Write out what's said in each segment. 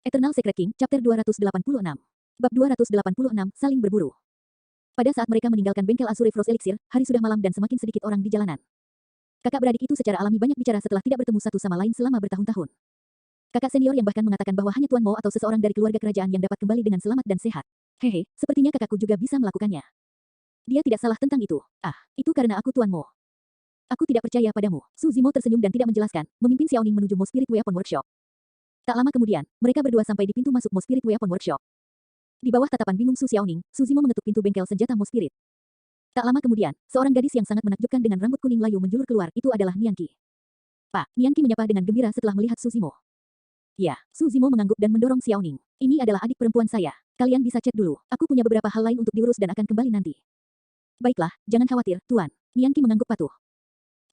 Eternal Secret King, Chapter 286. Bab 286, Saling Berburu. Pada saat mereka meninggalkan bengkel Azure Frost Elixir, hari sudah malam dan semakin sedikit orang di jalanan. Kakak beradik itu secara alami banyak bicara setelah tidak bertemu satu sama lain selama bertahun-tahun. Kakak senior yang bahkan mengatakan bahwa hanya Tuan Mo atau seseorang dari keluarga kerajaan yang dapat kembali dengan selamat dan sehat. Hehe, sepertinya kakakku juga bisa melakukannya. Dia tidak salah tentang itu. Ah, itu karena aku Tuan Mo. Aku tidak percaya padamu. Su Zimo tersenyum dan tidak menjelaskan, memimpin Xiaoning menuju Mo Spirit Weapon Workshop. Tak lama kemudian, mereka berdua sampai di pintu masuk Mo Spirit Weapon Workshop. Di bawah tatapan bingung Su Xiaoning, Su Zimo mengetuk pintu bengkel senjata Mo Spirit. Tak lama kemudian, seorang gadis yang sangat menakjubkan dengan rambut kuning layu menjulur keluar, itu adalah Nianqi. Pak, Nianqi menyapa dengan gembira setelah melihat Su Zimo. Ya, Su Zimo mengangguk dan mendorong Xiaoning. Ini adalah adik perempuan saya. Kalian bisa cek dulu. Aku punya beberapa hal lain untuk diurus dan akan kembali nanti. Baiklah, jangan khawatir, Tuan. Nianqi mengangguk patuh.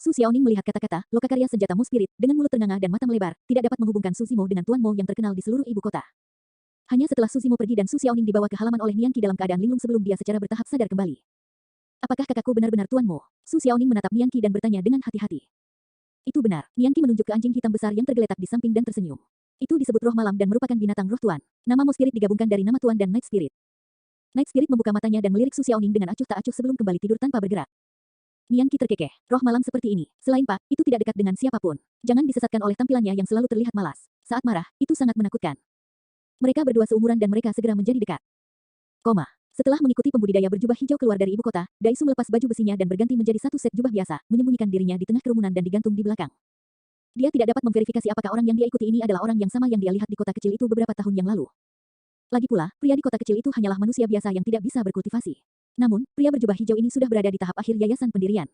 Su Xiaoning melihat kata-kata, lokakarya senjata Mo Spirit, dengan mulut ternganga dan mata melebar, tidak dapat menghubungkan Su Zimo dengan Tuan Mo yang terkenal di seluruh ibu kota. Hanya setelah Su Zimo pergi dan Su Xiaoning dibawa ke halaman oleh Nianqi dalam keadaan linglung sebelum dia secara bertahap sadar kembali. Apakah kakakku benar-benar Tuan Mo? Su Xiaoning menatap Nianqi dan bertanya dengan hati-hati. Itu benar, Nianqi menunjuk ke anjing hitam besar yang tergeletak di samping dan tersenyum. Itu disebut roh malam dan merupakan binatang roh Tuan. Nama Mo Spirit digabungkan dari nama Tuan dan Night Spirit. Night Spirit membuka matanya dan melirik Su Xiaoning dengan acuh tak acuh sebelum kembali tidur tanpa bergerak. Nianqi terkekeh. Roh malam seperti ini. Selain Pak, itu tidak dekat dengan siapapun. Jangan disesatkan oleh tampilannya yang selalu terlihat malas. Saat marah, itu sangat menakutkan. Mereka berdua seumuran dan mereka segera menjadi dekat. Setelah mengikuti pembudidaya berjubah hijau keluar dari ibu kota, Daisu melepas baju besinya dan berganti menjadi satu set jubah biasa, menyembunyikan dirinya di tengah kerumunan dan digantung di belakang. Dia tidak dapat memverifikasi apakah orang yang dia ikuti ini adalah orang yang sama yang dia lihat di kota kecil itu beberapa tahun yang lalu. Lagi pula, pria di kota kecil itu hanyalah manusia biasa yang tidak bisa berkultivasi. Namun, pria berjubah hijau ini sudah berada di tahap akhir yayasan pendirian.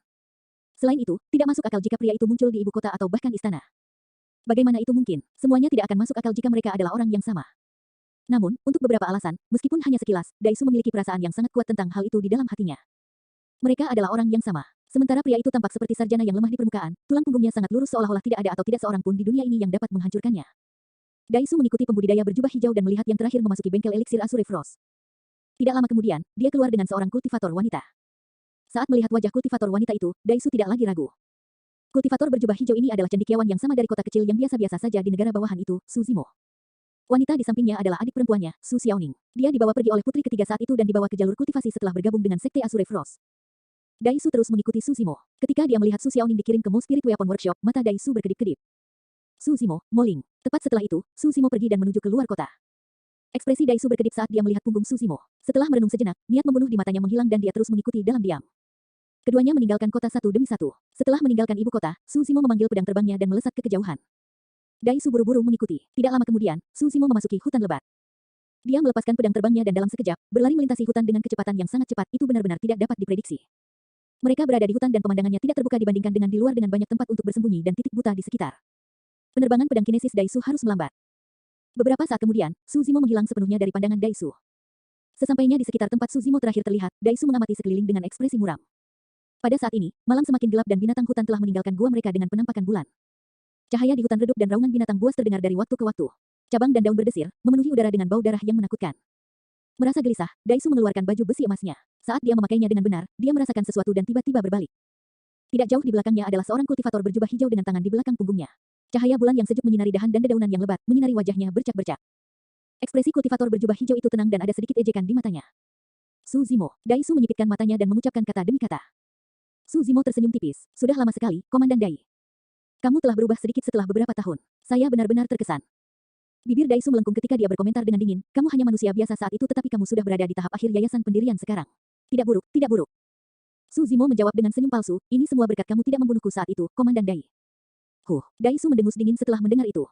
Selain itu, tidak masuk akal jika pria itu muncul di ibu kota atau bahkan istana. Bagaimana itu mungkin? Semuanya tidak akan masuk akal jika mereka adalah orang yang sama. Namun, untuk beberapa alasan, meskipun hanya sekilas, Daisu memiliki perasaan yang sangat kuat tentang hal itu di dalam hatinya. Mereka adalah orang yang sama. Sementara pria itu tampak seperti sarjana yang lemah di permukaan, tulang punggungnya sangat lurus seolah-olah tidak ada atau tidak seorang pun di dunia ini yang dapat menghancurkannya. Daisu mengikuti pembudidaya berjubah hijau dan melihat yang terakhir memasuki bengkel eliksir Azure Frost. Tidak lama kemudian, dia keluar dengan seorang kultivator wanita. Saat melihat wajah kultivator wanita itu, Daisu tidak lagi ragu. Kultivator berjubah hijau ini adalah cendekiawan yang sama dari kota kecil yang biasa-biasa saja di negara bawahan itu, Su Zimo. Wanita di sampingnya adalah adik perempuannya, Su Xiaoning. Dia dibawa pergi oleh putri ketiga saat itu dan dibawa ke jalur kultivasi setelah bergabung dengan sekte Azure Frost. Daisu terus mengikuti Su Zimo. Ketika dia melihat Su Xiaoning dikirim ke Mo Spirit Weapon Workshop, mata Daisu berkedip-kedip. Su Zimo, Moling. Tepat setelah itu, Su Zimo pergi dan menuju keluar kota. Ekspresi Daisu berkedip saat dia melihat punggung Su Zimo. Setelah merenung sejenak, niat membunuh di matanya menghilang dan dia terus mengikuti dalam diam. Keduanya meninggalkan kota satu demi satu. Setelah meninggalkan ibu kota, Su Zimo memanggil pedang terbangnya dan melesat ke kejauhan. Daisu buru-buru mengikuti. Tidak lama kemudian, Su Zimo memasuki hutan lebat. Dia melepaskan pedang terbangnya dan dalam sekejap, berlari melintasi hutan dengan kecepatan yang sangat cepat. Itu benar-benar tidak dapat diprediksi. Mereka berada di hutan dan pemandangannya tidak terbuka dibandingkan dengan di luar dengan banyak tempat untuk bersembunyi dan titik buta di sekitar. Penerbangan pedang kinesis Daisu harus melambat. Beberapa saat kemudian, Su Zimo menghilang sepenuhnya dari pandangan Daisu. Sesampainya di sekitar tempat Su Zimo terakhir terlihat, Daisu mengamati sekeliling dengan ekspresi muram. Pada saat ini, malam semakin gelap dan binatang hutan telah meninggalkan gua mereka dengan penampakan bulan. Cahaya di hutan redup dan raungan binatang buas terdengar dari waktu ke waktu. Cabang dan daun berdesir, memenuhi udara dengan bau darah yang menakutkan. Merasa gelisah, Daisu mengeluarkan baju besi emasnya. Saat dia memakainya dengan benar, dia merasakan sesuatu dan tiba-tiba berbalik. Tidak jauh di belakangnya adalah seorang kultivator berjubah hijau dengan tangan di belakang punggungnya. Cahaya bulan yang sejuk menyinari dahan dan dedaunan yang lebat, menyinari wajahnya bercak-bercak. Ekspresi kultivator berjubah hijau itu tenang dan ada sedikit ejekan di matanya. Su Zimo, Daisu menyipitkan matanya dan mengucapkan kata demi kata. Su Zimo tersenyum tipis. Sudah lama sekali, Komandan Dai. Kamu telah berubah sedikit setelah beberapa tahun. Saya benar-benar terkesan. Bibir Daisu melengkung ketika dia berkomentar dengan dingin. Kamu hanya manusia biasa saat itu tetapi kamu sudah berada di tahap akhir yayasan pendirian sekarang. Tidak buruk, tidak buruk. Su Zimo menjawab dengan senyum palsu. Ini semua berkat kamu tidak membunuhku saat itu, Komandan Dai. Daisu mendengus dingin setelah mendengar itu.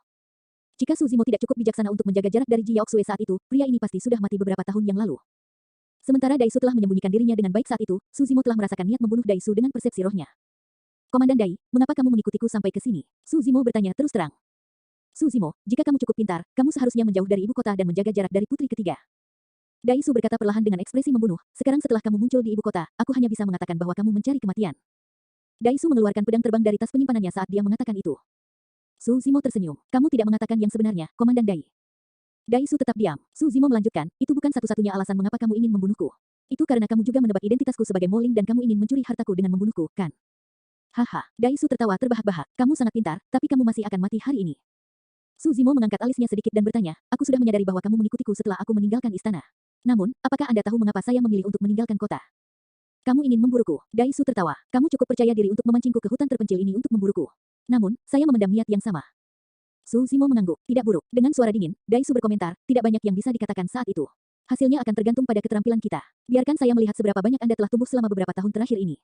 Jika Su Zimo tidak cukup bijaksana untuk menjaga jarak dari Ji Yaoxue saat itu, pria ini pasti sudah mati beberapa tahun yang lalu. Sementara Daisu telah menyembunyikan dirinya dengan baik saat itu, Su Zimo telah merasakan niat membunuh Daisu dengan persepsi rohnya. Komandan Dai, mengapa kamu mengikutiku sampai ke sini? Su Zimo bertanya terus terang. Su Zimo, jika kamu cukup pintar, kamu seharusnya menjauh dari ibu kota dan menjaga jarak dari putri ketiga. Daisu berkata perlahan dengan ekspresi membunuh. Sekarang setelah kamu muncul di ibu kota, aku hanya bisa mengatakan bahwa kamu mencari kematian. Daisu mengeluarkan pedang terbang dari tas penyimpanannya saat dia mengatakan itu. Su Zimo tersenyum. Kamu tidak mengatakan yang sebenarnya, Komandan Dai. Daisu tetap diam. Su Zimo melanjutkan, itu bukan satu-satunya alasan mengapa kamu ingin membunuhku. Itu karena kamu juga menebak identitasku sebagai Moling dan kamu ingin mencuri hartaku dengan membunuhku, kan? Haha, Daisu tertawa terbahak-bahak. Kamu sangat pintar, tapi kamu masih akan mati hari ini. Su Zimo mengangkat alisnya sedikit dan bertanya, aku sudah menyadari bahwa kamu mengikutiku setelah aku meninggalkan istana. Namun, apakah Anda tahu mengapa saya memilih untuk meninggalkan kota? Kamu ingin memburuku. Dai Su tertawa. Kamu cukup percaya diri untuk memancingku ke hutan terpencil ini untuk memburuku. Namun, saya memendam niat yang sama. Su Zimo mengangguk. Tidak buruk. Dengan suara dingin, Dai Su berkomentar, tidak banyak yang bisa dikatakan saat itu. Hasilnya akan tergantung pada keterampilan kita. Biarkan saya melihat seberapa banyak Anda telah tumbuh selama beberapa tahun terakhir ini.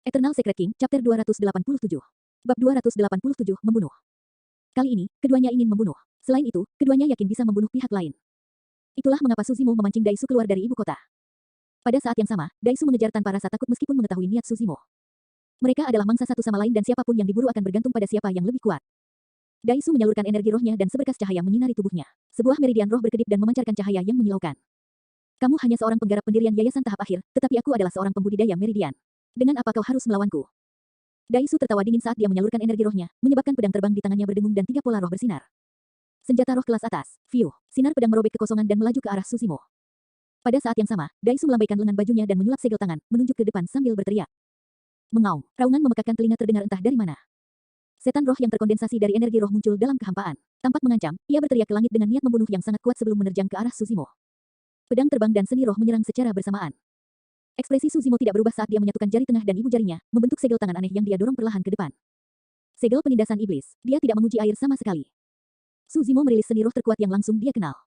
Eternal Secret King, Chapter 287. Bab 287, membunuh. Kali ini, keduanya ingin membunuh. Selain itu, keduanya yakin bisa membunuh pihak lain. Itulah mengapa Su Zimo memancing Dai Su keluar dari ibu kota. Pada saat yang sama, Dai Su mengejar tanpa rasa takut meskipun mengetahui niat Su Zimo. Mereka adalah mangsa satu sama lain dan siapapun yang diburu akan bergantung pada siapa yang lebih kuat. Dai Su menyalurkan energi rohnya dan seberkas cahaya menyinari tubuhnya. Sebuah meridian roh berkedip dan memancarkan cahaya yang menyilaukan. Kamu hanya seorang penggarap pendirian yayasan tahap akhir, tetapi aku adalah seorang pembudidaya meridian. Dengan apa kau harus melawanku? Dai Su tertawa dingin saat dia menyalurkan energi rohnya, menyebabkan pedang terbang di tangannya berdengung dan 3 pola roh bersinar. Senjata roh kelas atas, Fiu. Sinar pedang merobek kekosongan dan melaju ke arah Su Zimo. Pada saat yang sama, Dai Su melambaikan lengan bajunya dan menyulap segel tangan, menunjuk ke depan sambil berteriak. Mengaum, raungan memekakkan telinga terdengar entah dari mana. Setan roh yang terkondensasi dari energi roh muncul dalam kehampaan. Tampak mengancam, ia berteriak ke langit dengan niat membunuh yang sangat kuat sebelum menerjang ke arah Su Zimo. Pedang terbang dan seni roh menyerang secara bersamaan. Ekspresi Su Zimo tidak berubah saat dia menyatukan jari tengah dan ibu jarinya, membentuk segel tangan aneh yang dia dorong perlahan ke depan. Segel penindasan iblis, dia tidak menguji air sama sekali. Su Zimo merilis seni roh terkuat yang langsung dia kenal.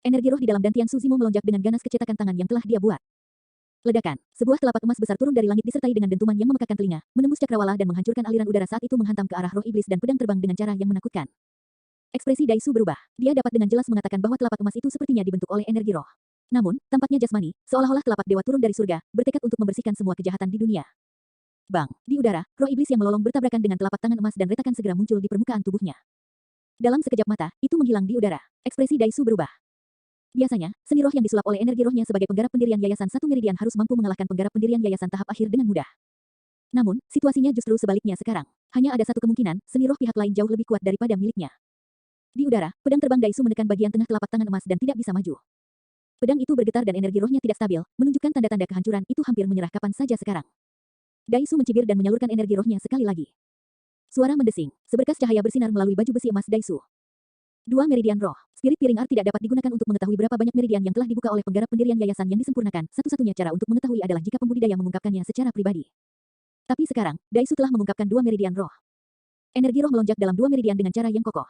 Energi roh di dalam dantian Su Zimo melonjak dengan ganas kecetakan tangan yang telah dia buat. Ledakan, sebuah telapak emas besar turun dari langit disertai dengan dentuman yang memekakkan telinga, menembus cakrawala dan menghancurkan aliran udara saat itu menghantam ke arah roh iblis dan pedang terbang dengan cara yang menakutkan. Ekspresi Dai Su berubah. Dia dapat dengan jelas mengatakan bahwa telapak emas itu sepertinya dibentuk oleh energi roh. Namun, tampaknya jasmani, seolah-olah telapak dewa turun dari surga, bertekad untuk membersihkan semua kejahatan di dunia. Bang, di udara, roh iblis yang melolong bertabrakan dengan telapak tangan emas dan retakan segera muncul di permukaan tubuhnya. Dalam sekejap mata, itu menghilang di udara. Ekspresi Dai Su berubah. Biasanya, seni roh yang disulap oleh energi rohnya sebagai penggarap pendirian yayasan satu meridian harus mampu mengalahkan penggarap pendirian yayasan tahap akhir dengan mudah. Namun, situasinya justru sebaliknya sekarang. Hanya ada satu kemungkinan, seni roh pihak lain jauh lebih kuat daripada miliknya. Di udara, pedang terbang Dai Su menekan bagian tengah telapak tangan emas dan tidak bisa maju. Pedang itu bergetar dan energi rohnya tidak stabil, menunjukkan tanda-tanda kehancuran itu hampir menyerah kapan saja sekarang. Dai Su mencibir dan menyalurkan energi rohnya sekali lagi. Suara mendesing, seberkas cahaya bersinar melalui baju besi emas Dai Su. 2 meridian roh. Spirit piring art tidak dapat digunakan untuk mengetahui berapa banyak meridian yang telah dibuka oleh penggarap pendirian yayasan yang disempurnakan. Satu-satunya cara untuk mengetahui adalah jika pembudidaya mengungkapkannya secara pribadi. Tapi sekarang, Dai Su telah mengungkapkan 2 meridian roh. Energi roh melonjak dalam 2 meridian dengan cara yang kokoh.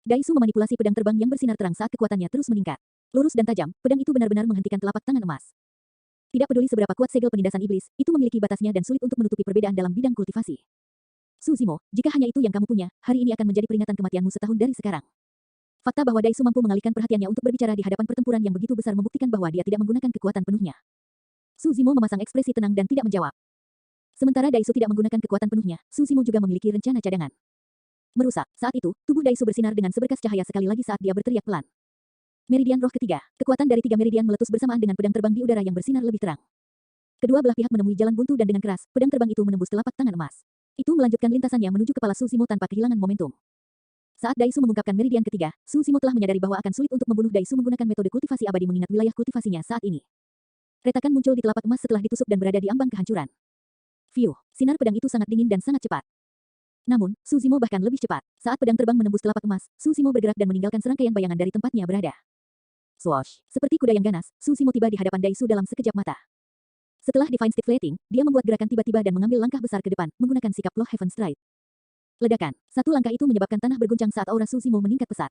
Dai Su memanipulasi pedang terbang yang bersinar terang saat kekuatannya terus meningkat. Lurus dan tajam, pedang itu benar-benar menghentikan telapak tangan emas. Tidak peduli seberapa kuat segel penindasan iblis, itu memiliki batasnya dan sulit untuk menutupi perbedaan dalam bidang kultivasi. Su Zimo, jika hanya itu yang kamu punya, hari ini akan menjadi peringatan kematianmu setahun dari sekarang. Fakta bahwa Dai Su mampu mengalihkan perhatiannya untuk berbicara di hadapan pertempuran yang begitu besar membuktikan bahwa dia tidak menggunakan kekuatan penuhnya. Su Zimo memasang ekspresi tenang dan tidak menjawab. Sementara Dai Su tidak menggunakan kekuatan penuhnya, Su Zimo juga memiliki rencana cadangan. Merusak, saat itu, tubuh Dai Su bersinar dengan seberkas cahaya sekali lagi saat dia berteriak pelan. Meridian roh ketiga, kekuatan dari 3 meridian meletus bersamaan dengan pedang terbang di udara yang bersinar lebih terang. Kedua belah pihak menemui jalan buntu dan dengan keras, pedang terbang itu menembus telapak tangan emas. Itu melanjutkan lintasannya menuju kepala Su Zimo tanpa kehilangan momentum. Saat Dai Su mengungkapkan meridian ketiga, Su Zimo telah menyadari bahwa akan sulit untuk membunuh Dai Su menggunakan metode kultivasi abadi mengingat wilayah kultivasinya saat ini. Retakan muncul di telapak emas setelah ditusuk dan berada di ambang kehancuran. Fiu, sinar pedang itu sangat dingin dan sangat cepat. Namun, Su Zimo bahkan lebih cepat. Saat pedang terbang menembus telapak emas, Su Zimo bergerak dan meninggalkan serangkaian bayangan dari tempatnya berada. Swoosh, seperti kuda yang ganas, Su Zimo tiba di hadapan Dai Su dalam sekejap mata. Setelah Divine Stick Flating, dia membuat gerakan tiba-tiba dan mengambil langkah besar ke depan, menggunakan sikap Low Heaven Stride. Ledakan. Satu langkah itu menyebabkan tanah berguncang saat aura Su Zimo meningkat pesat.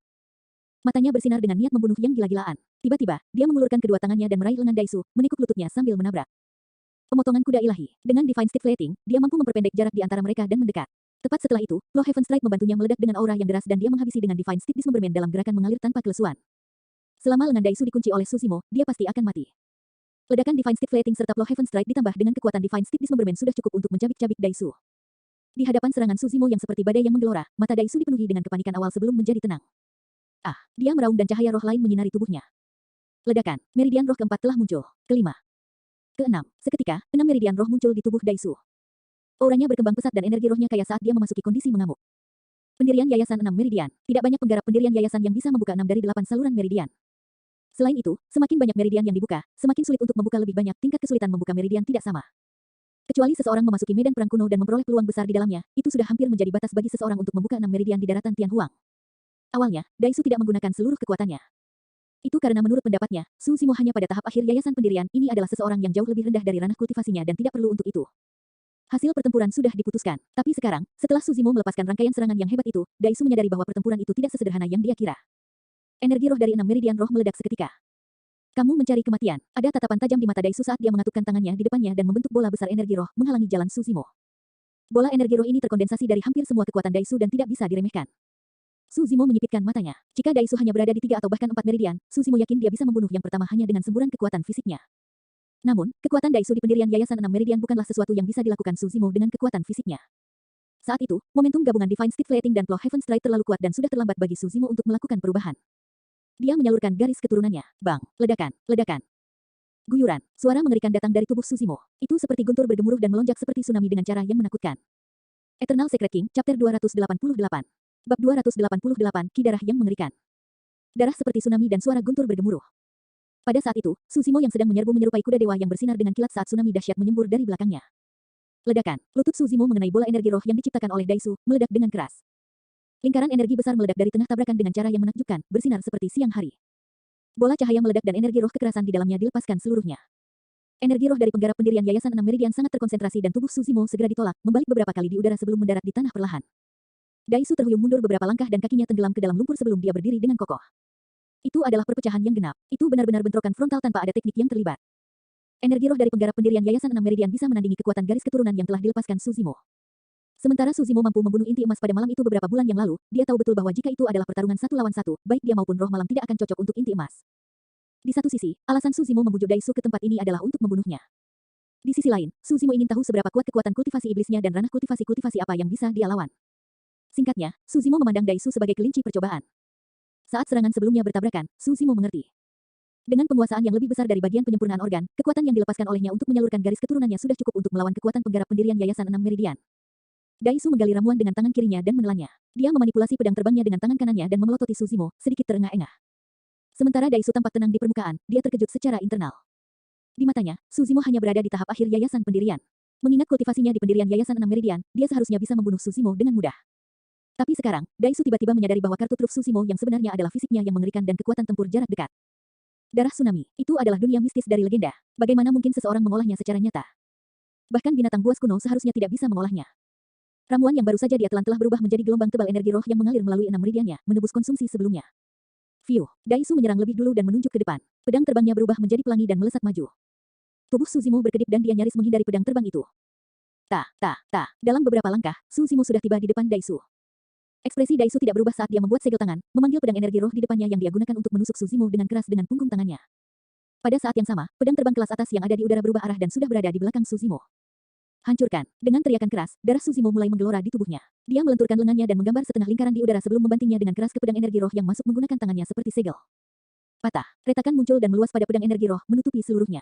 Matanya bersinar dengan niat membunuh yang gila-gilaan. Tiba-tiba, dia mengulurkan kedua tangannya dan meraih lengan Dai Su, menekuk lututnya sambil menabrak. Pemotongan kuda ilahi. Dengan Divine Stick Flating, dia mampu memperpendek jarak di antara mereka dan mendekat. Tepat setelah itu, Low Heaven Stride membantunya meledak dengan aura yang deras dan dia menghabisi dengan Divine Stick Dismemberment dalam gerakan mengalir tanpa kelesuan. Selama lengan Dai Su dikunci oleh Su Zimo, dia pasti akan mati. Ledakan Divine Stick Flating serta Low Heaven Stride ditambah dengan kekuatan Divine Stick Dismemberment sudah cukup untuk mencabik-cabik Dai Su. Di hadapan serangan Su Zimo yang seperti badai yang menggelora, mata Dai Su dipenuhi dengan kepanikan awal sebelum menjadi tenang. Ah, dia meraung dan cahaya roh lain menyinari tubuhnya. Ledakan, meridian roh keempat telah muncul. Kelima. Keenam, seketika, 6 meridian roh muncul di tubuh Dai Su. Auranya berkembang pesat dan energi rohnya kaya saat dia memasuki kondisi mengamuk. Pendirian yayasan 6 meridian. Tidak banyak penggarap pendirian yayasan yang bisa membuka 6 dari 8 saluran meridian. Selain itu, semakin banyak meridian yang dibuka, semakin sulit untuk membuka lebih banyak. Tingkat kesulitan membuka meridian tidak sama. Kecuali seseorang memasuki medan perang kuno dan memperoleh peluang besar di dalamnya, itu sudah hampir menjadi batas bagi seseorang untuk membuka 6 meridian di daratan Tianhuang. Awalnya, Daisu tidak menggunakan seluruh kekuatannya. Itu karena menurut pendapatnya, Su Zimo hanya pada tahap akhir yayasan pendirian ini adalah seseorang yang jauh lebih rendah dari ranah kultivasinya dan tidak perlu untuk itu. Hasil pertempuran sudah diputuskan. Tapi sekarang, setelah Su Zimo melepaskan rangkaian serangan yang hebat itu, Daisu menyadari bahwa pertempuran itu tidak sesederhana yang dia kira. Energi roh dari 6 meridian roh meledak seketika. Kamu mencari kematian. Ada tatapan tajam di mata Daisu saat dia mengatupkan tangannya di depannya dan membentuk bola besar energi roh menghalangi jalan Su Zimo. Bola energi roh ini terkondensasi dari hampir semua kekuatan Daisu dan tidak bisa diremehkan. Su Zimo menyipitkan matanya. Jika Daisu hanya berada di 3 atau bahkan 4 meridian, Su Zimo yakin dia bisa membunuh yang pertama hanya dengan semburan kekuatan fisiknya. Namun, kekuatan Daisu di pendirian Yayasan 6 Meridian bukanlah sesuatu yang bisa dilakukan Su Zimo dengan kekuatan fisiknya. Saat itu, momentum gabungan Divine Stick Flating dan Claw Heaven Stride terlalu kuat dan sudah terlambat bagi Su Zimo untuk melakukan perubahan. Dia menyalurkan garis keturunannya. Bang, ledakan, ledakan. Guyuran, suara mengerikan datang dari tubuh Su Zimo. Itu seperti guntur bergemuruh dan melonjak seperti tsunami dengan cara yang menakutkan. Eternal Secret King, Chapter 288. Bab 288, Ki darah yang mengerikan. Darah seperti tsunami dan suara guntur bergemuruh. Pada saat itu, Su Zimo yang sedang menyerbu menyerupai kuda dewa yang bersinar dengan kilat saat tsunami dahsyat menyembur dari belakangnya. Ledakan, lutut Su Zimo mengenai bola energi roh yang diciptakan oleh Daisu, meledak dengan keras. Lingkaran energi besar meledak dari tengah tabrakan dengan cara yang menakjubkan, bersinar seperti siang hari. Bola cahaya meledak dan energi roh kekerasan di dalamnya dilepaskan seluruhnya. Energi roh dari penggarap pendirian Yayasan 6 Meridian sangat terkonsentrasi dan tubuh Su Zimo segera ditolak, membalik beberapa kali di udara sebelum mendarat di tanah perlahan. Daisu terhuyung mundur beberapa langkah dan kakinya tenggelam ke dalam lumpur sebelum dia berdiri dengan kokoh. Itu adalah perpecahan yang genap. Itu benar-benar bentrokan frontal tanpa ada teknik yang terlibat. Energi roh dari penggarap pendirian Yayasan 6 Meridian bisa menandingi kekuatan garis keturunan yang telah dilepaskan Su Zimo. Sementara Su Zimo mampu membunuh inti emas pada malam itu beberapa bulan yang lalu, dia tahu betul bahwa jika itu adalah pertarungan 1 lawan 1, baik dia maupun roh malam tidak akan cocok untuk inti emas. Di satu sisi, alasan Su Zimo membujuk Daisu ke tempat ini adalah untuk membunuhnya. Di sisi lain, Su Zimo ingin tahu seberapa kuat kekuatan kultivasi iblisnya dan ranah kultivasi apa yang bisa dia lawan. Singkatnya, Su Zimo memandang Daisu sebagai kelinci percobaan. Saat serangan sebelumnya bertabrakan, Su Zimo mengerti. Dengan penguasaan yang lebih besar dari bagian penyempurnaan organ, kekuatan yang dilepaskan olehnya untuk menyalurkan garis keturunannya sudah cukup untuk melawan kekuatan penggarap pendirian Yayasan 6 Meridian. Daisu menggali ramuan dengan tangan kirinya dan menelannya. Dia memanipulasi pedang terbangnya dengan tangan kanannya dan memelototi Su Zimo, sedikit terengah-engah. Sementara Daisu tampak tenang di permukaan, dia terkejut secara internal. Di matanya, Su Zimo hanya berada di tahap akhir Yayasan Pendirian. Mengingat kultivasinya di pendirian Yayasan 6 Meridian, dia seharusnya bisa membunuh Su Zimo dengan mudah. Tapi sekarang, Daisu tiba-tiba menyadari bahwa kartu truf Su Zimo yang sebenarnya adalah fisiknya yang mengerikan dan kekuatan tempur jarak dekat. Darah tsunami, itu adalah dunia mistis dari legenda. Bagaimana mungkin seseorang mengolahnya secara nyata? Bahkan binatang buas kuno seharusnya tidak bisa mengolahnya. Ramuan yang baru saja dia telan telah berubah menjadi gelombang tebal energi roh yang mengalir melalui 6 meridiannya, menebus konsumsi sebelumnya. Fiu, Daisu menyerang lebih dulu dan menunjuk ke depan. Pedang terbangnya berubah menjadi pelangi dan melesat maju. Tubuh Su Zimo berkedip dan dia nyaris menghindari pedang terbang itu. Dalam beberapa langkah, Su Zimo sudah tiba di depan Daisu. Ekspresi Daisu tidak berubah saat dia membuat segel tangan, memanggil pedang energi roh di depannya yang dia gunakan untuk menusuk Su Zimo dengan keras dengan punggung tangannya. Pada saat yang sama, pedang terbang kelas atas yang ada di udara berubah arah dan sudah berada di belakang Su Zimo. Hancurkan. Dengan teriakan keras, darah Su Zimo mulai menggelora di tubuhnya. Dia melenturkan lengannya dan menggambar setengah lingkaran di udara sebelum membantingnya dengan keras ke pedang energi roh yang masuk menggunakan tangannya seperti segel. Patah. Retakan muncul dan meluas pada pedang energi roh, menutupi seluruhnya.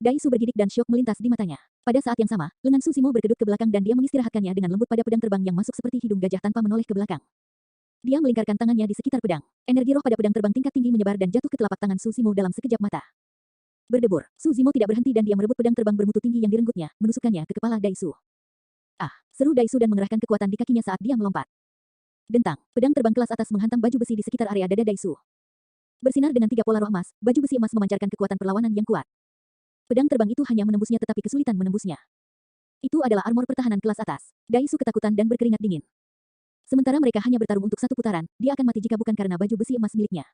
Daisu bergidik dan syok melintas di matanya. Pada saat yang sama, lengan Su Zimo berkedut ke belakang dan dia mengistirahatkannya dengan lembut pada pedang terbang yang masuk seperti hidung gajah tanpa menoleh ke belakang. Dia melingkarkan tangannya di sekitar pedang. Energi roh pada pedang terbang tingkat tinggi menyebar dan jatuh ke telapak tangan Su Zimo dalam sekejap mata. Berdebur, Su Zimo tidak berhenti dan dia merebut pedang terbang bermutu tinggi yang direnggutnya, menusukkannya ke kepala Daisu. Ah, seru Daisu dan mengerahkan kekuatan di kakinya saat dia melompat. Dentang, pedang terbang kelas atas menghantam baju besi di sekitar area dada Daisu. Bersinar dengan 3 pola roh emas, baju besi emas memancarkan kekuatan perlawanan yang kuat. Pedang terbang itu hanya menembusnya tetapi kesulitan menembusnya. Itu adalah armor pertahanan kelas atas. Daisu ketakutan dan berkeringat dingin. Sementara mereka hanya bertarung untuk 1 putaran, dia akan mati jika bukan karena baju besi emas miliknya.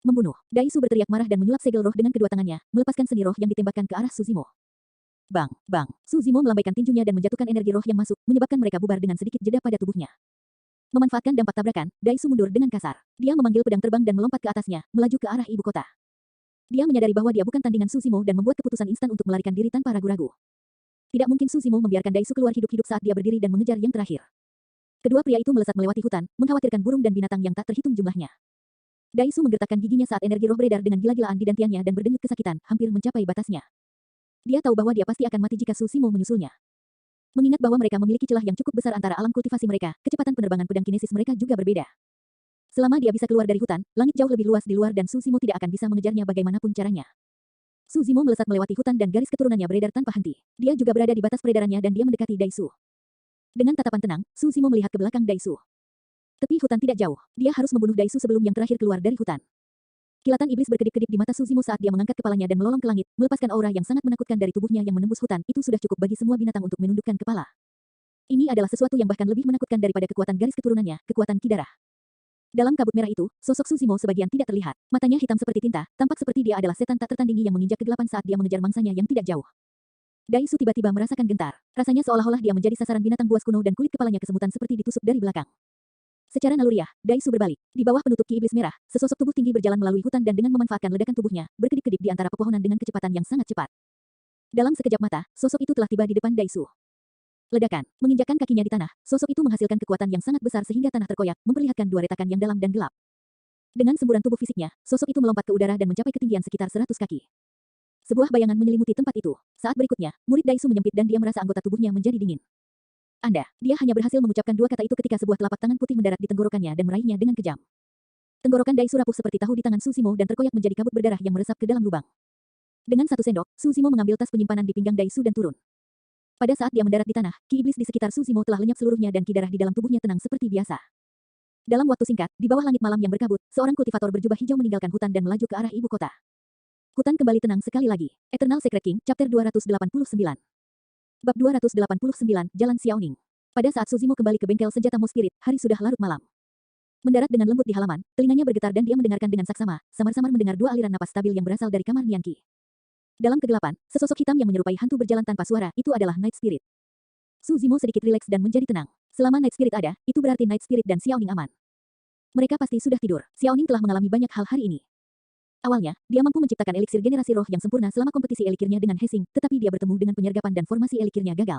Membunuh. Daisu berteriak marah dan menyulap segel roh dengan kedua tangannya, melepaskan seni roh yang ditembakkan ke arah Su Zimo. Bang, bang. Su Zimo melambaikan tinjunya dan menjatuhkan energi roh yang masuk, menyebabkan mereka bubar dengan sedikit jeda pada tubuhnya. Memanfaatkan dampak tabrakan, Daisu mundur dengan kasar. Dia memanggil pedang terbang dan melompat ke atasnya, melaju ke arah ibu kota. Dia menyadari bahwa dia bukan tandingan Su Zimo dan membuat keputusan instan untuk melarikan diri tanpa ragu-ragu. Tidak mungkin Su Zimo membiarkan Daisu keluar hidup-hidup saat dia berdiri dan mengejar yang terakhir. Kedua pria itu melesat melewati hutan, mengkhawatirkan burung dan binatang yang tak terhitung jumlahnya. Daisu menggertakkan giginya saat energi roh beredar dengan gila-gilaan di dantiannya dan berdenyut kesakitan, hampir mencapai batasnya. Dia tahu bahwa dia pasti akan mati jika Su Zimo menyusulnya. Mengingat bahwa mereka memiliki celah yang cukup besar antara alam kultivasi mereka, kecepatan penerbangan pedang kinesis mereka juga berbeda. Selama dia bisa keluar dari hutan, langit jauh lebih luas di luar dan Su Zimo tidak akan bisa mengejarnya bagaimanapun caranya. Su Zimo melesat melewati hutan dan garis keturunannya beredar tanpa henti. Dia juga berada di batas peredarannya dan dia mendekati Daisu. Dengan tatapan tenang, Su Zimo melihat ke belakang Daisu. Tepi hutan tidak jauh. Dia harus membunuh Daisu sebelum yang terakhir keluar dari hutan. Kilatan iblis berkedip-kedip di mata Suzimo saat dia mengangkat kepalanya dan melolong ke langit, melepaskan aura yang sangat menakutkan dari tubuhnya yang menembus hutan. Itu sudah cukup bagi semua binatang untuk menundukkan kepala. Ini adalah sesuatu yang bahkan lebih menakutkan daripada kekuatan garis keturunannya, kekuatan ki darah. Dalam kabut merah itu, sosok Suzimo sebagian tidak terlihat. Matanya hitam seperti tinta, tampak seperti dia adalah setan tak tertandingi yang menginjak kegelapan saat dia mengejar mangsanya yang tidak jauh. Daisu tiba-tiba merasakan gentar. Rasanya seolah-olah dia menjadi sasaran binatang buas kuno dan kulit kepalanya kesemutan seperti ditusuk dari belakang. Secara naluriah, Daisu berbalik. Di bawah penutup ki iblis merah, sesosok tubuh tinggi berjalan melalui hutan dan dengan memanfaatkan ledakan tubuhnya, berkedip-kedip di antara pepohonan dengan kecepatan yang sangat cepat. Dalam sekejap mata, sosok itu telah tiba di depan Daisu. Ledakan, menginjakkan kakinya di tanah, sosok itu menghasilkan kekuatan yang sangat besar sehingga tanah terkoyak, memperlihatkan dua retakan yang dalam dan gelap. Dengan semburan tubuh fisiknya, sosok itu melompat ke udara dan mencapai ketinggian sekitar 100 kaki. Sebuah bayangan menyelimuti tempat itu. Saat berikutnya, murid Daisu menyempit dan dia merasa anggota tubuhnya menjadi dingin. Dia hanya berhasil mengucapkan dua kata itu ketika sebuah telapak tangan putih mendarat di tenggorokannya dan meraihnya dengan kejam. Tenggorokan Daisu rapuh seperti tahu di tangan Suzimo dan terkoyak menjadi kabut berdarah yang meresap ke dalam lubang. Dengan satu sendok, Suzimo mengambil tas penyimpanan di pinggang Daisu dan turun. Pada saat dia mendarat di tanah, ki iblis di sekitar Suzimo telah lenyap seluruhnya dan ki darah di dalam tubuhnya tenang seperti biasa. Dalam waktu singkat, di bawah langit malam yang berkabut, seorang kultivator berjubah hijau meninggalkan hutan dan melaju ke arah ibu kota. Hutan kembali tenang sekali lagi. Eternal Secret King, Chapter 289. Bab 289, Jalan Xiaoning. Pada saat Suzimo kembali ke bengkel senjata Mo Spirit, hari sudah larut malam. Mendarat dengan lembut di halaman, telinganya bergetar dan dia mendengarkan dengan saksama, samar-samar mendengar dua aliran napas stabil yang berasal dari kamar Nianqi. Dalam kegelapan, sesosok hitam yang menyerupai hantu berjalan tanpa suara, itu adalah Night Spirit. Suzimo sedikit rileks dan menjadi tenang. Selama Night Spirit ada, itu berarti Night Spirit dan Xiaoning aman. Mereka pasti sudah tidur. Xiaoning telah mengalami banyak hal hari ini. Awalnya, dia mampu menciptakan eliksir generasi roh yang sempurna selama kompetisi elikirnya dengan Hexing, tetapi dia bertemu dengan penyergapan dan formasi elikirnya gagal.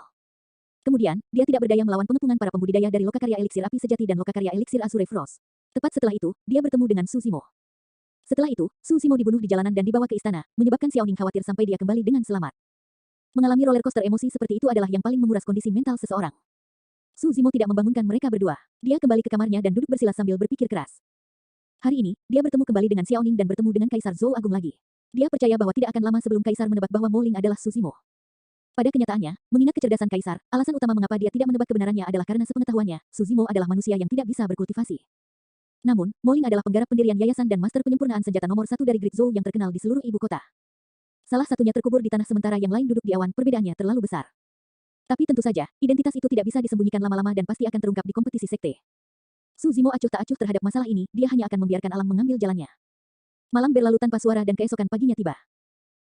Kemudian, dia tidak berdaya melawan pengepungan para pembudidaya dari lokakarya eliksir api sejati dan lokakarya eliksir Azure Frost. Tepat setelah itu, dia bertemu dengan Suzimo. Setelah itu, Suzimo dibunuh di jalanan dan dibawa ke istana, menyebabkan Xiaoning khawatir sampai dia kembali dengan selamat. Mengalami roller coaster emosi seperti itu adalah yang paling menguras kondisi mental seseorang. Suzimo tidak membangunkan mereka berdua. Dia kembali ke kamarnya dan duduk bersila sambil berpikir keras. Hari ini, dia bertemu kembali dengan Xiaoning dan bertemu dengan Kaisar Zhou Agung lagi. Dia percaya bahwa tidak akan lama sebelum Kaisar menebak bahwa Mo Ling adalah Suzimo. Pada kenyataannya, mengingat kecerdasan Kaisar, alasan utama mengapa dia tidak menebak kebenarannya adalah karena sepengetahuannya, Suzimo adalah manusia yang tidak bisa berkultivasi. Namun, Mo Ling adalah penggarap pendirian yayasan dan master penyempurnaan senjata nomor 1 dari Great Zhou yang terkenal di seluruh ibu kota. Salah satunya terkubur di tanah sementara yang lain duduk di awan, perbedaannya terlalu besar. Tapi tentu saja, identitas itu tidak bisa disembunyikan lama-lama dan pasti akan terungkap di kompetisi sekte. Suzimo acuh tak acuh terhadap masalah ini, dia hanya akan membiarkan alam mengambil jalannya. Malam berlalu tanpa suara dan keesokan paginya tiba.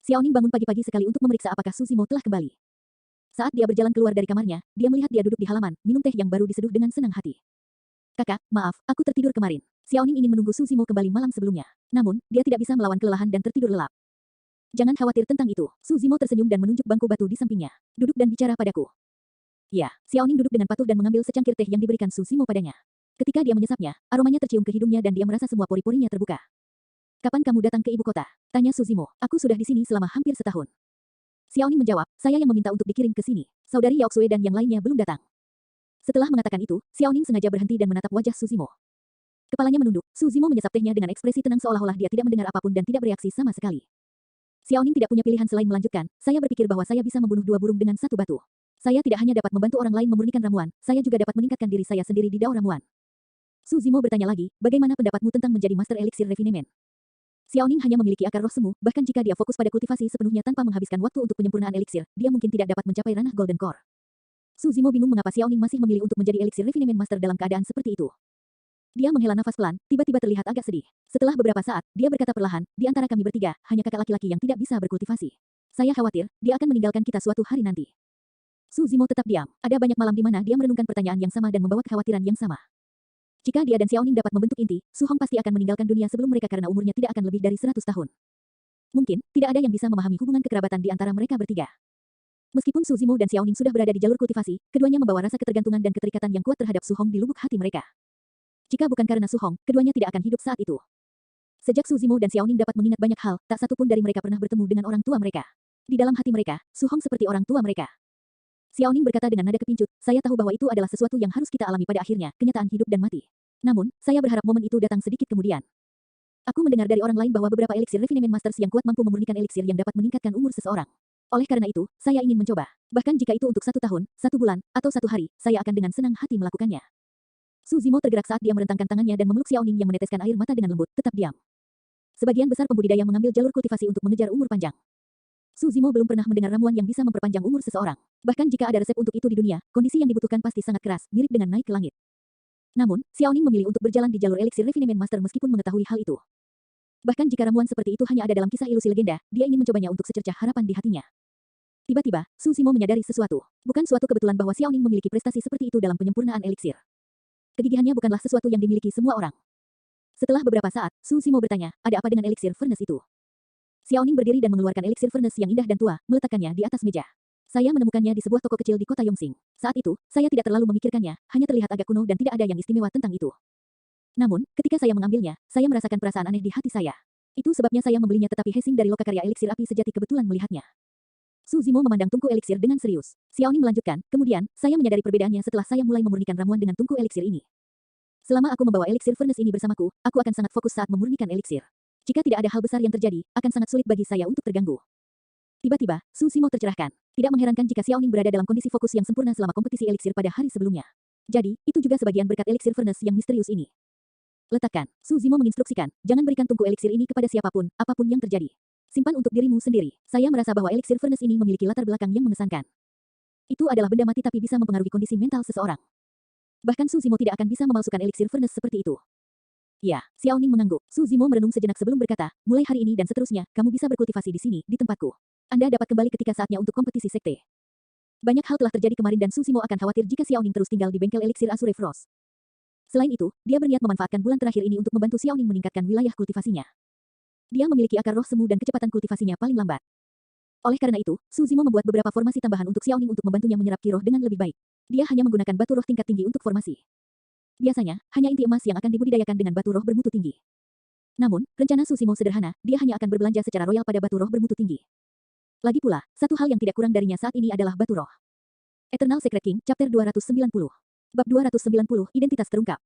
Xiaoning bangun pagi-pagi sekali untuk memeriksa apakah Suzimo telah kembali. Saat dia berjalan keluar dari kamarnya, dia melihat dia duduk di halaman, minum teh yang baru diseduh dengan senang hati. Kakak, maaf, aku tertidur kemarin. Xiaoning ingin menunggu Suzimo kembali malam sebelumnya. Namun, dia tidak bisa melawan kelelahan dan tertidur lelap. Jangan khawatir tentang itu. Suzimo tersenyum dan menunjuk bangku batu di sampingnya. Duduk dan bicara padaku. Ya, Xiaoning duduk dengan patuh dan mengambil secangkir teh yang diberikan Suzimo padanya. Ketika dia menyesapnya, aromanya tercium ke hidungnya dan dia merasa semua pori-porinya terbuka. Kapan kamu datang ke ibu kota? Tanya Suzimo. Aku sudah di sini selama hampir setahun. Xiaoning menjawab, saya yang meminta untuk dikirim ke sini. Saudari Yaoxue dan yang lainnya belum datang. Setelah mengatakan itu, Xiaoning sengaja berhenti dan menatap wajah Suzimo. Kepalanya menunduk, Suzimo menyesap tehnya dengan ekspresi tenang seolah-olah dia tidak mendengar apapun dan tidak bereaksi sama sekali. Xiaoning tidak punya pilihan selain melanjutkan, saya berpikir bahwa saya bisa membunuh dua burung dengan satu batu. Saya tidak hanya dapat membantu orang lain memurnikan ramuan, saya juga dapat meningkatkan diri saya sendiri di dao ramuan. Suzimo bertanya lagi, bagaimana pendapatmu tentang menjadi Master Elixir Refinement? Xiaoning hanya memiliki akar roh semu, bahkan jika dia fokus pada kultivasi sepenuhnya tanpa menghabiskan waktu untuk penyempurnaan elixir, dia mungkin tidak dapat mencapai ranah Golden Core. Suzimo bingung mengapa Xiaoning masih memilih untuk menjadi Elixir Refinement Master dalam keadaan seperti itu. Dia menghela nafas pelan, tiba-tiba terlihat agak sedih. Setelah beberapa saat, dia berkata perlahan, di antara kami bertiga, hanya kakak laki-laki yang tidak bisa berkultivasi. Saya khawatir, dia akan meninggalkan kita suatu hari nanti. Suzimo tetap diam. Ada banyak malam di mana dia merenungkan pertanyaan yang sama dan membawa kekhawatiran yang sama. Jika dia dan Xiaoning dapat membentuk inti, Su Hong pasti akan meninggalkan dunia sebelum mereka karena umurnya tidak akan lebih dari 100 tahun. Mungkin, tidak ada yang bisa memahami hubungan kekerabatan di antara mereka bertiga. Meskipun Su Zimo dan Xiaoning sudah berada di jalur kultivasi, keduanya membawa rasa ketergantungan dan keterikatan yang kuat terhadap Su Hong di lubuk hati mereka. Jika bukan karena Su Hong, keduanya tidak akan hidup saat itu. Sejak Su Zimo dan Xiaoning dapat mengingat banyak hal, tak satu pun dari mereka pernah bertemu dengan orang tua mereka. Di dalam hati mereka, Su Hong seperti orang tua mereka. Xiaoning berkata dengan nada kepincut, saya tahu bahwa itu adalah sesuatu yang harus kita alami pada akhirnya, kenyataan hidup dan mati. Namun, saya berharap momen itu datang sedikit kemudian. Aku mendengar dari orang lain bahwa beberapa elixir refinement masters yang kuat mampu memurnikan elixir yang dapat meningkatkan umur seseorang. Oleh karena itu, saya ingin mencoba. Bahkan jika itu untuk 1 tahun, 1 bulan, atau 1 hari, saya akan dengan senang hati melakukannya. Su Zimo tergerak saat dia merentangkan tangannya dan memeluk Xiaoning yang meneteskan air mata dengan lembut, tetap diam. Sebagian besar pembudidaya mengambil jalur kultivasi untuk mengejar umur panjang. Su Zimo belum pernah mendengar ramuan yang bisa memperpanjang umur seseorang. Bahkan jika ada resep untuk itu di dunia, kondisi yang dibutuhkan pasti sangat keras, mirip dengan naik ke langit. Namun, Xiaoning memilih untuk berjalan di jalur eliksir refinement master meskipun mengetahui hal itu. Bahkan jika ramuan seperti itu hanya ada dalam kisah ilusi legenda, dia ingin mencobanya untuk secercah harapan di hatinya. Tiba-tiba, Su Zimo menyadari sesuatu. Bukan suatu kebetulan bahwa Xiaoning memiliki prestasi seperti itu dalam penyempurnaan eliksir. Kegigihannya bukanlah sesuatu yang dimiliki semua orang. Setelah beberapa saat, Su Zimo bertanya, ada apa dengan eliksir furnace itu? Xiaoning berdiri dan mengeluarkan eliksir furnace yang indah dan tua, meletakkannya di atas meja. Saya menemukannya di sebuah toko kecil di kota Yongxing. Saat itu, saya tidak terlalu memikirkannya, hanya terlihat agak kuno dan tidak ada yang istimewa tentang itu. Namun, ketika saya mengambilnya, saya merasakan perasaan aneh di hati saya. Itu sebabnya saya membelinya tetapi Hesing dari lokakarya eliksir api sejati kebetulan melihatnya. Su Zimo memandang tungku eliksir dengan serius. Xiaoning melanjutkan, kemudian, saya menyadari perbedaannya setelah saya mulai memurnikan ramuan dengan tungku eliksir ini. Selama aku membawa eliksir furnace ini bersamaku, aku akan sangat fokus saat memurnikan eliksir. Jika tidak ada hal besar yang terjadi, akan sangat sulit bagi saya untuk terganggu. Tiba-tiba, Su Zimo tercerahkan. Tidak mengherankan jika Xiaoning berada dalam kondisi fokus yang sempurna selama kompetisi eliksir pada hari sebelumnya. Jadi, itu juga sebagian berkat eliksir furnace yang misterius ini. Letakkan. Su Zimo menginstruksikan, jangan berikan tungku eliksir ini kepada siapapun, apapun yang terjadi. Simpan untuk dirimu sendiri. Saya merasa bahwa eliksir furnace ini memiliki latar belakang yang mengesankan. Itu adalah benda mati tapi bisa mempengaruhi kondisi mental seseorang. Bahkan Su Zimo tidak akan bisa memalsukan eliksir furnace seperti itu. Ya, Xiaoning mengangguk. Su Zimo merenung sejenak sebelum berkata, mulai hari ini dan seterusnya, kamu bisa berkultivasi di sini, di tempatku. Anda dapat kembali ketika saatnya untuk kompetisi sekte. Banyak hal telah terjadi kemarin dan Su Zimo akan khawatir jika Xiaoning terus tinggal di bengkel eliksir Azure Frost. Selain itu, dia berniat memanfaatkan bulan terakhir ini untuk membantu Xiaoning meningkatkan wilayah kultivasinya. Dia memiliki akar roh semu dan kecepatan kultivasinya paling lambat. Oleh karena itu, Su Zimo membuat beberapa formasi tambahan untuk Xiaoning untuk membantunya menyerap ki roh dengan lebih baik. Dia hanya menggunakan batu roh tingkat tinggi untuk formasi. Biasanya, hanya inti emas yang akan dibudidayakan dengan batu roh bermutu tinggi. Namun, rencana Su Zimo sederhana, dia hanya akan berbelanja secara royal pada batu roh bermutu tinggi. Lagi pula, satu hal yang tidak kurang darinya saat ini adalah batu roh. Eternal Secret King, Chapter 290. Bab 290, Identitas Terungkap.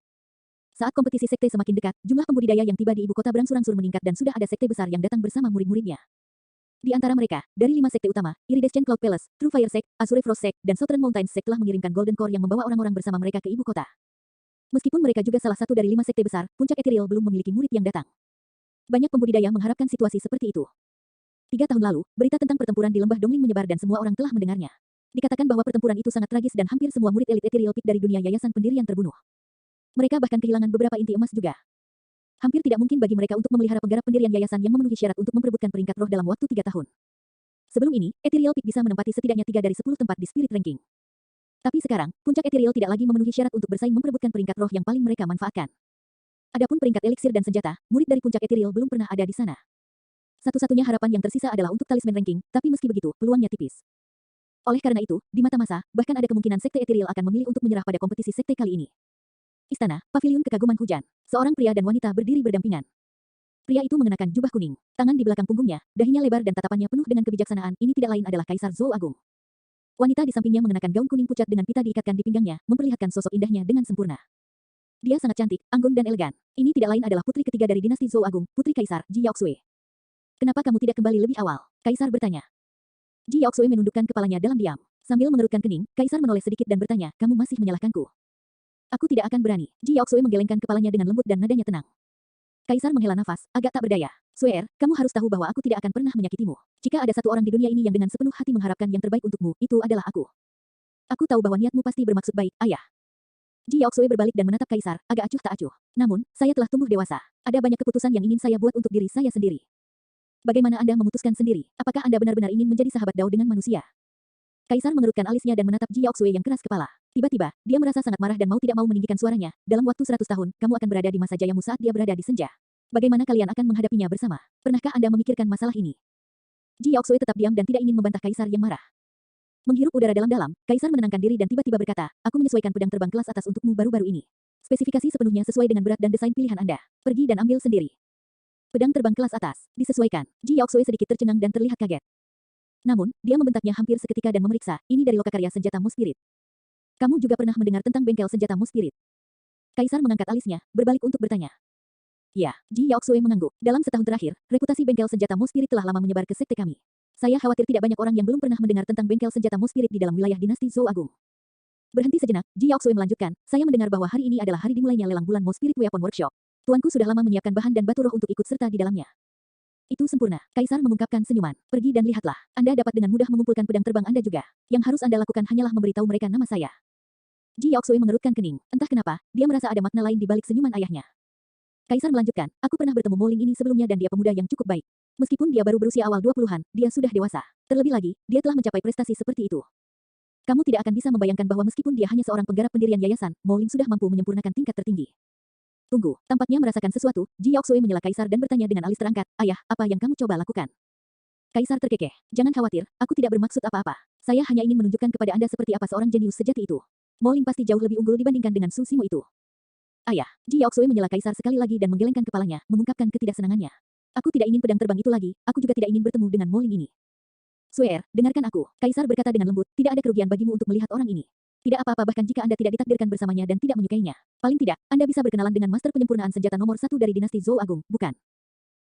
Saat kompetisi sekte semakin dekat, jumlah pembudidaya yang tiba di ibu kota berangsur-angsur meningkat dan sudah ada sekte besar yang datang bersama murid-muridnya. Di antara mereka, dari 5 sekte utama, Iridescent Cloud Palace, True Fire Sect, Azure Frost Sect, dan Southern Mountains Sect telah mengirimkan Golden Core yang membawa orang-orang bersama mereka ke ibu kota. Meskipun mereka juga salah satu dari 5 sekte besar, Puncak Ethereal belum memiliki murid yang datang. Banyak pembudidaya mengharapkan situasi seperti itu. 3 tahun lalu, berita tentang pertempuran di lembah Dongling menyebar dan semua orang telah mendengarnya. Dikatakan bahwa pertempuran itu sangat tragis dan hampir semua murid elit Ethereal Peak dari dunia yayasan pendirian terbunuh. Mereka bahkan kehilangan beberapa inti emas juga. Hampir tidak mungkin bagi mereka untuk memelihara penggarap pendirian yayasan yang memenuhi syarat untuk memperebutkan peringkat roh dalam waktu 3 tahun. Sebelum ini, Ethereal Peak bisa menempati setidaknya 3 dari 10 tempat di Spirit Ranking. Tapi sekarang, Puncak Ethereal tidak lagi memenuhi syarat untuk bersaing memperebutkan peringkat roh yang paling mereka manfaatkan. Adapun peringkat eliksir dan senjata, murid dari Puncak Ethereal belum pernah ada di sana. Satu-satunya harapan yang tersisa adalah untuk talisman ranking, tapi meski begitu, peluangnya tipis. Oleh karena itu, di mata masa, bahkan ada kemungkinan sekte Ethereal akan memilih untuk menyerah pada kompetisi sekte kali ini. Istana, paviliun kekaguman hujan. Seorang pria dan wanita berdiri berdampingan. Pria itu mengenakan jubah kuning, tangan di belakang punggungnya, dahinya lebar dan tatapannya penuh dengan kebijaksanaan. Ini tidak lain adalah Kaisar Zhou Agung. Wanita di sampingnya mengenakan gaun kuning pucat dengan pita diikatkan di pinggangnya, memperlihatkan sosok indahnya dengan sempurna. Dia sangat cantik, anggun dan elegan. Ini tidak lain adalah putri ketiga dari dinasti Zhou Agung, Putri Kaisar, Ji Yaoxue. Kenapa kamu tidak kembali lebih awal? Kaisar bertanya. Ji Yaoxue menundukkan kepalanya dalam diam. Sambil mengerutkan kening, Kaisar menoleh sedikit dan bertanya, kamu masih menyalahkanku? Aku tidak akan berani. Ji Yaoxue menggelengkan kepalanya dengan lembut dan nadanya tenang. Kaisar menghela nafas, agak tak berdaya. Suer, kamu harus tahu bahwa aku tidak akan pernah menyakitimu. Jika ada satu orang di dunia ini yang dengan sepenuh hati mengharapkan yang terbaik untukmu, itu adalah aku. Aku tahu bahwa niatmu pasti bermaksud baik, ayah. Ji Yaoxue berbalik dan menatap Kaisar, agak acuh tak acuh. Namun, saya telah tumbuh dewasa. Ada banyak keputusan yang ingin saya buat untuk diri saya sendiri. Bagaimana Anda memutuskan sendiri? Apakah Anda benar-benar ingin menjadi sahabat Dao dengan manusia? Kaisar mengerutkan alisnya dan menatap Ji Yaoxue yang keras kepala. Tiba-tiba, dia merasa sangat marah dan mau tidak mau meninggikan suaranya. Dalam waktu 100 tahun, kamu akan berada di masa jayamu saat dia berada di senja. Bagaimana kalian akan menghadapinya bersama? Pernahkah Anda memikirkan masalah ini? Ji Yaoxue tetap diam dan tidak ingin membantah Kaisar yang marah. Menghirup udara dalam-dalam, Kaisar menenangkan diri dan tiba-tiba berkata, aku menyesuaikan pedang terbang kelas atas untukmu baru-baru ini. Spesifikasi sepenuhnya sesuai dengan berat dan desain pilihan Anda. Pergi dan ambil sendiri. Pedang terbang kelas atas, disesuaikan. Ji Yaoxue sedikit tercengang dan terlihat kaget. Namun, dia membentaknya hampir seketika dan memeriksa, ini dari lokakarya senjata Mo Spirit. Kamu juga pernah mendengar tentang bengkel senjata Mo Spirit? Kaisar mengangkat alisnya, berbalik untuk bertanya. Ya, Ji Yaoxue mengangguk. Dalam setahun terakhir, reputasi bengkel senjata Mo Spirit telah lama menyebar ke sekte kami. Saya khawatir tidak banyak orang yang belum pernah mendengar tentang bengkel senjata Mo Spirit di dalam wilayah dinasti Zhou Agung. Berhenti sejenak, Ji Yaoxue melanjutkan, saya mendengar bahwa hari ini adalah hari dimulainya lelang bulan Mo Spirit Weapon Workshop. Tuanku sudah lama menyiapkan bahan dan batu roh untuk ikut serta di dalamnya. Itu sempurna. Kaisar mengungkapkan senyuman. Pergi dan lihatlah. Anda dapat dengan mudah mengumpulkan pedang terbang Anda juga. Yang harus Anda lakukan hanyalah memberitahu mereka nama saya. Ji Yaoxue mengerutkan kening. Entah kenapa, dia merasa ada makna lain di balik senyuman ayahnya. Kaisar melanjutkan, aku pernah bertemu Mo Ling ini sebelumnya dan dia pemuda yang cukup baik. Meskipun dia baru berusia awal 20-an, dia sudah dewasa. Terlebih lagi, dia telah mencapai prestasi seperti itu. Kamu tidak akan bisa membayangkan bahwa meskipun dia hanya seorang penggarap pendirian yayasan, Mo Ling sudah mampu menyempurnakan tingkat tertinggi. Tunggu, tampaknya merasakan sesuatu, Ji Yaoxue menyela Kaisar dan bertanya dengan alis terangkat, ayah, apa yang kamu coba lakukan? Kaisar terkekeh, jangan khawatir, aku tidak bermaksud apa-apa. Saya hanya ingin menunjukkan kepada Anda seperti apa seorang jenius sejati itu. Mo Ling pasti jauh lebih unggul dibandingkan dengan Su Simo itu. Ayah, Ji Yaoxue menyela Kaisar sekali lagi dan menggelengkan kepalanya, mengungkapkan ketidaksenangannya. Aku tidak ingin pedang terbang itu lagi, aku juga tidak ingin bertemu dengan Mo Ling ini. Suer, dengarkan aku, Kaisar berkata dengan lembut, tidak ada kerugian bagimu untuk melihat orang ini. Tidak apa-apa bahkan jika Anda tidak ditakdirkan bersamanya dan tidak menyukainya. Paling tidak, Anda bisa berkenalan dengan master penyempurnaan senjata nomor 1 dari dinasti Zhou Agung, bukan?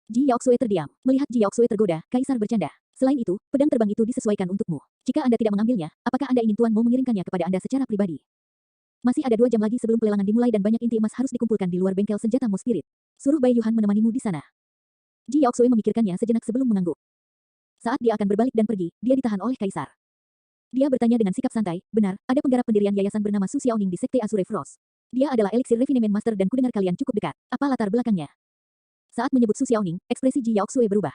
Ji Yaoxue terdiam. Melihat Ji Yaoxue tergoda, Kaisar bercanda. Selain itu, pedang terbang itu disesuaikan untukmu. Jika Anda tidak mengambilnya, apakah Anda ingin Tuan Mo mengirimkannya kepada Anda secara pribadi? Masih ada 2 jam lagi sebelum pelelangan dimulai dan banyak inti emas harus dikumpulkan di luar bengkel senjata Mo Spirit. Suruh Bai Yuhan menemanimu di sana. Ji Yaoxue memikirkannya sejenak sebelum mengangguk. Saat dia akan berbalik dan pergi, dia ditahan oleh Kaisar. Dia bertanya dengan sikap santai, benar, ada penggarap pendirian yayasan bernama Su Xiaoning di Sekte Azure Frost. Dia adalah eliksir refinement master dan kudengar kalian cukup dekat. Apa latar belakangnya? Saat menyebut Su Xiaoning, ekspresi Ji Yaoxue berubah.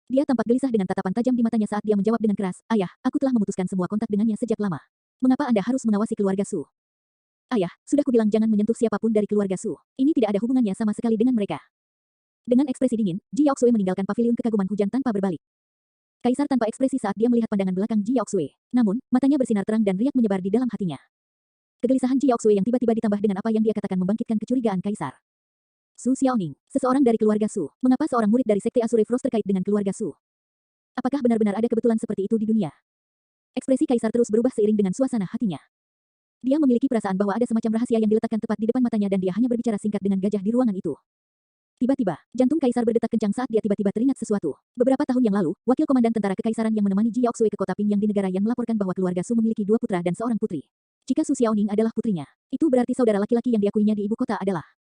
Dia tampak gelisah dengan tatapan tajam di matanya saat dia menjawab dengan keras, ayah, aku telah memutuskan semua kontak dengannya sejak lama. Mengapa Anda harus mengawasi keluarga Su? Ayah, sudah kubilang jangan menyentuh siapapun dari keluarga Su. Ini tidak ada hubungannya sama sekali dengan mereka. Dengan ekspresi dingin, Ji Yaoxue meninggalkan paviliun kekaguman hujan tanpa berbalik. Kaisar tanpa ekspresi saat dia melihat pandangan belakang Ji Yaoxue. Namun, matanya bersinar terang dan riak menyebar di dalam hatinya. Kegelisahan Ji Yaoxue yang tiba-tiba ditambah dengan apa yang dia katakan membangkitkan kecurigaan Kaisar. Su Xiaoning, seseorang dari keluarga Su. Mengapa seorang murid dari Sekte Azure Frost terkait dengan keluarga Su? Apakah benar-benar ada kebetulan seperti itu di dunia? Ekspresi Kaisar terus berubah seiring dengan suasana hatinya. Dia memiliki perasaan bahwa ada semacam rahasia yang diletakkan tepat di depan matanya dan dia hanya berbicara singkat dengan gajah di ruangan itu. Tiba-tiba, jantung Kaisar berdetak kencang saat dia tiba-tiba teringat sesuatu. Beberapa tahun yang lalu, wakil komandan tentara kekaisaran yang menemani Ji Yaoxue ke kota Pingyang di negara yang melaporkan bahwa keluarga Su memiliki 2 putra dan seorang putri. Jika Su Xiaoning adalah putrinya, itu berarti saudara laki-laki yang diakuinya di ibu kota adalah